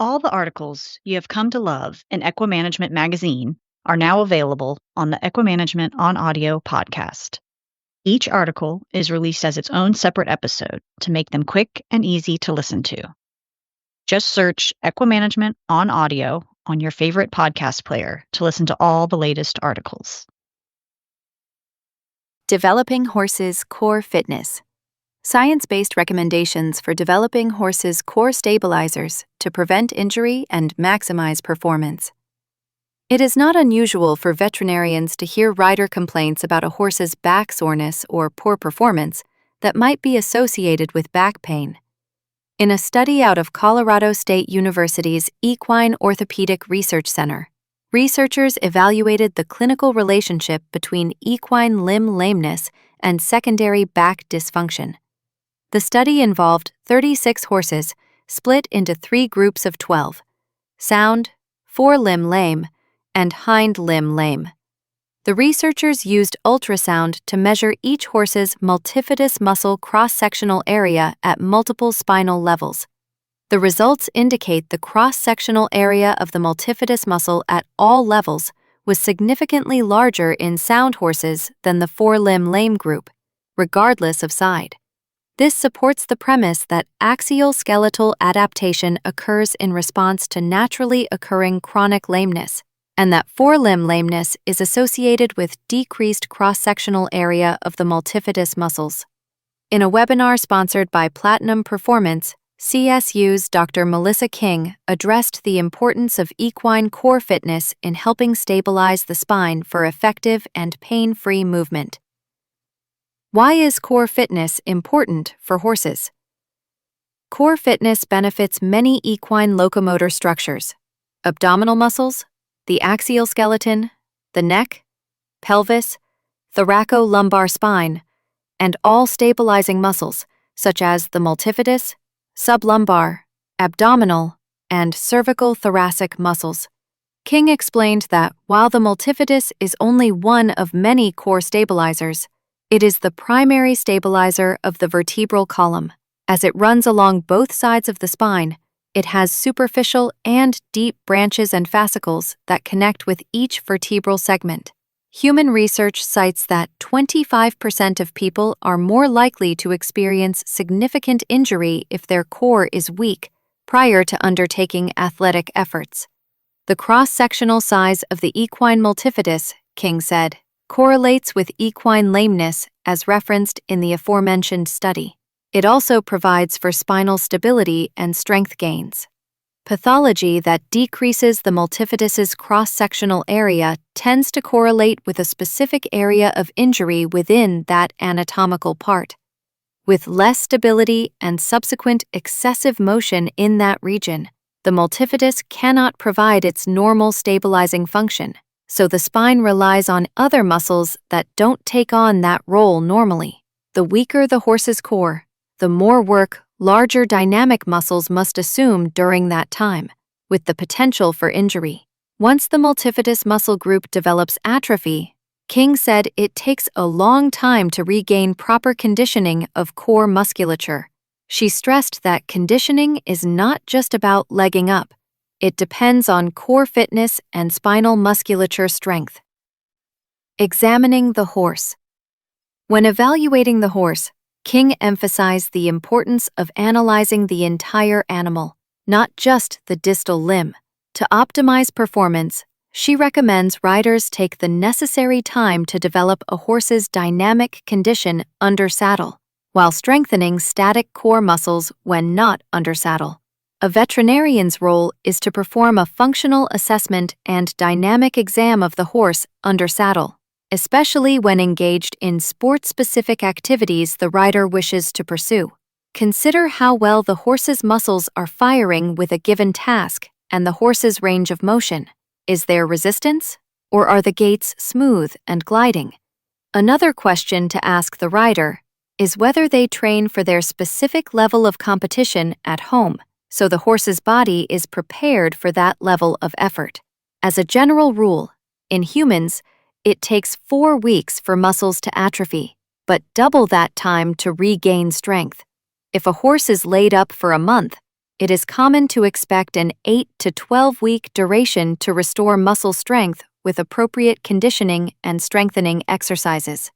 All the articles you have come to love in EquiManagement Magazine are now available on the EquiManagement on Audio podcast. Each article is released as its own separate episode to make them quick and easy to listen to. Just search EquiManagement on Audio on your favorite podcast player to listen to all the latest articles. Developing horses' core fitness. Science-based recommendations for developing horses' core stabilizers to prevent injury and maximize performance. It is not unusual for veterinarians to hear rider complaints about a horse's back soreness or poor performance that might be associated with back pain. In a study out of Colorado State University's Equine Orthopedic Research Center, researchers evaluated the clinical relationship between equine limb lameness and secondary back dysfunction. The study involved 36 horses split into 3 groups of 12: sound, forelimb lame, and hind limb lame. The researchers used ultrasound to measure each horse's multifidus muscle cross-sectional area at multiple spinal levels. The results indicate the cross-sectional area of the multifidus muscle at all levels was significantly larger in sound horses than the forelimb lame group, regardless of side. This supports the premise that axial skeletal adaptation occurs in response to naturally occurring chronic lameness, and that forelimb lameness is associated with decreased cross-sectional area of the multifidus muscles. In a webinar sponsored by Platinum Performance, CSU's Dr. Melissa King addressed the importance of equine core fitness in helping stabilize the spine for effective and pain-free movement. Why is core fitness important for horses? Core fitness benefits many equine locomotor structures: abdominal muscles, the axial skeleton, the neck, pelvis, thoracolumbar spine, and all stabilizing muscles such as the multifidus, sublumbar, abdominal, and cervical thoracic muscles. King explained that while the multifidus is only one of many core stabilizers, it is the primary stabilizer of the vertebral column. As it runs along both sides of the spine, it has superficial and deep branches and fascicles that connect with each vertebral segment. Human research cites that 25% of people are more likely to experience significant injury if their core is weak prior to undertaking athletic efforts. The cross-sectional size of the equine multifidus, King said, correlates with equine lameness as referenced in the aforementioned study. It also provides for spinal stability and strength gains. Pathology that decreases the multifidus's cross-sectional area tends to correlate with a specific area of injury within that anatomical part. With less stability and subsequent excessive motion in that region, the multifidus cannot provide its normal stabilizing function, so the spine relies on other muscles that don't take on that role normally. The weaker the horse's core, the more work larger dynamic muscles must assume during that time, with the potential for injury. Once the multifidus muscle group develops atrophy, King said it takes a long time to regain proper conditioning of core musculature. She stressed that conditioning is not just about legging up. It depends on core fitness and spinal musculature strength. Examining the horse. When evaluating the horse, King emphasized the importance of analyzing the entire animal, not just the distal limb. To optimize performance, she recommends riders take the necessary time to develop a horse's dynamic condition under saddle, while strengthening static core muscles when not under saddle. A veterinarian's role is to perform a functional assessment and dynamic exam of the horse under saddle, especially when engaged in sport-specific activities the rider wishes to pursue. Consider how well the horse's muscles are firing with a given task and the horse's range of motion. Is there resistance, or are the gaits smooth and gliding? Another question to ask the rider is whether they train for their specific level of competition at home, so the horse's body is prepared for that level of effort. As a general rule, in humans, it takes 4 weeks for muscles to atrophy, but double that time to regain strength. If a horse is laid up for a month, it is common to expect an 8 to 12-week duration to restore muscle strength with appropriate conditioning and strengthening exercises.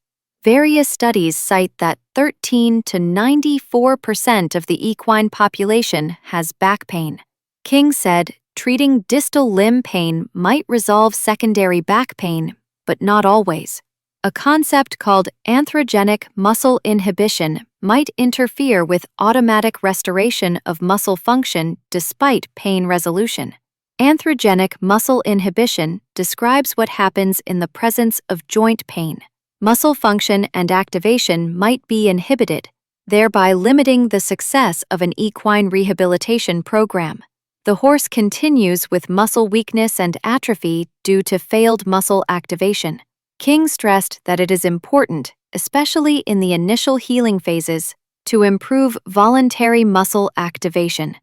Various studies cite that 13 to 94% of the equine population has back pain. King said treating distal limb pain might resolve secondary back pain, but not always. A concept called anthrogenic muscle inhibition might interfere with automatic restoration of muscle function despite pain resolution. Anthrogenic muscle inhibition describes what happens in the presence of joint pain. Muscle function and activation might be inhibited, thereby limiting the success of an equine rehabilitation program. The horse continues with muscle weakness and atrophy due to failed muscle activation. King stressed that it is important, especially in the initial healing phases, to improve voluntary muscle activation.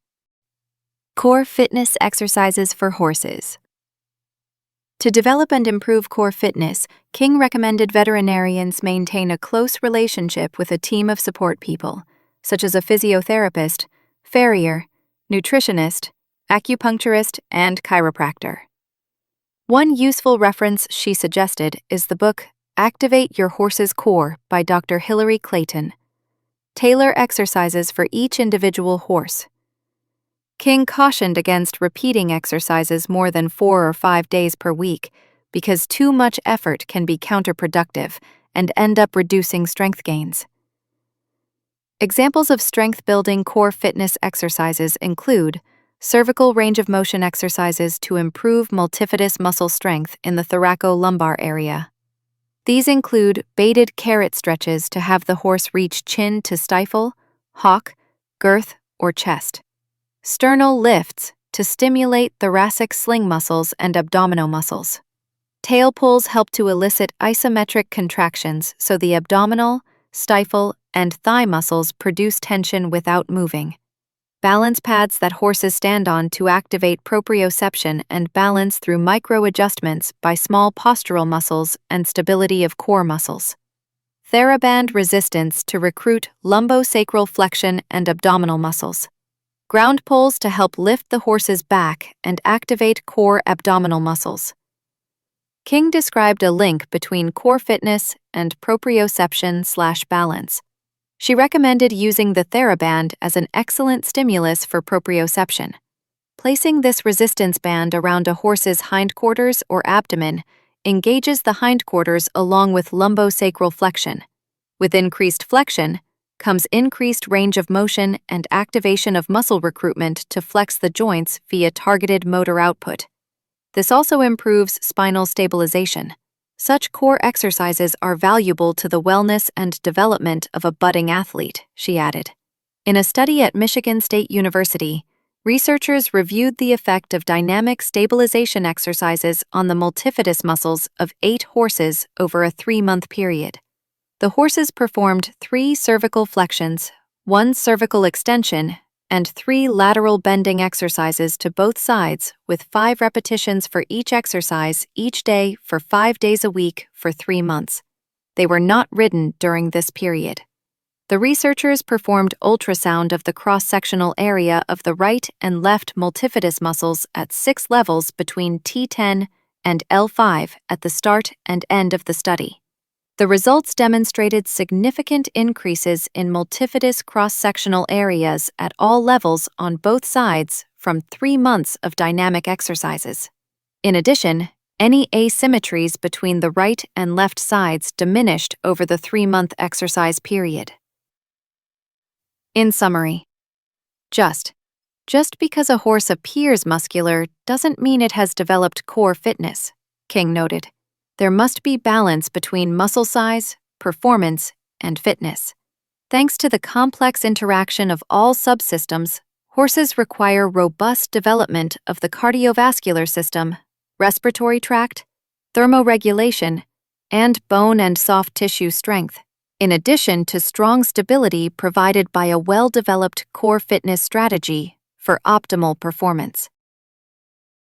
Core fitness exercises for horses. To develop and improve core fitness, King recommended veterinarians maintain a close relationship with a team of support people, such as a physiotherapist, farrier, nutritionist, acupuncturist, and chiropractor. One useful reference she suggested is the book Activate Your Horse's Core by Dr. Hilary Clayton. Tailor exercises for each individual horse. King cautioned against repeating exercises more than 4 or 5 days per week because too much effort can be counterproductive and end up reducing strength gains. Examples of strength-building core fitness exercises include cervical range of motion exercises to improve multifidus muscle strength in the thoracolumbar area. These include baited carrot stretches to have the horse reach chin to stifle, hock, girth, or chest. Sternal lifts to stimulate thoracic sling muscles and abdominal muscles. Tail pulls help to elicit isometric contractions so the abdominal, stifle, and thigh muscles produce tension without moving. Balance pads that horses stand on to activate proprioception and balance through micro-adjustments by small postural muscles and stability of core muscles. TheraBand resistance to recruit lumbosacral flexion and abdominal muscles. Ground pulls to help lift the horse's back and activate core abdominal muscles. King described a link between core fitness and proprioception/balance. She recommended using the TheraBand as an excellent stimulus for proprioception. Placing this resistance band around a horse's hindquarters or abdomen engages the hindquarters along with lumbosacral flexion. With increased flexion comes increased range of motion and activation of muscle recruitment to flex the joints via targeted motor output. This also improves spinal stabilization. Such core exercises are valuable to the wellness and development of a budding athlete, she added. In a study at Michigan State University, researchers reviewed the effect of dynamic stabilization exercises on the multifidus muscles of 8 horses over a 3-month period. The horses performed 3 cervical flexions, 1 cervical extension, and 3 lateral bending exercises to both sides with 5 repetitions for each exercise each day for 5 days a week for 3 months. They were not ridden during this period. The researchers performed ultrasound of the cross-sectional area of the right and left multifidus muscles at 6 levels between T10 and L5 at the start and end of the study. The results demonstrated significant increases in multifidus cross-sectional areas at all levels on both sides from 3 months of dynamic exercises. In addition, any asymmetries between the right and left sides diminished over the 3-month exercise period. In summary, just because a horse appears muscular doesn't mean it has developed core fitness, King noted. There must be balance between muscle size, performance, and fitness. Thanks to the complex interaction of all subsystems, horses require robust development of the cardiovascular system, respiratory tract, thermoregulation, and bone and soft tissue strength, in addition to strong stability provided by a well-developed core fitness strategy for optimal performance.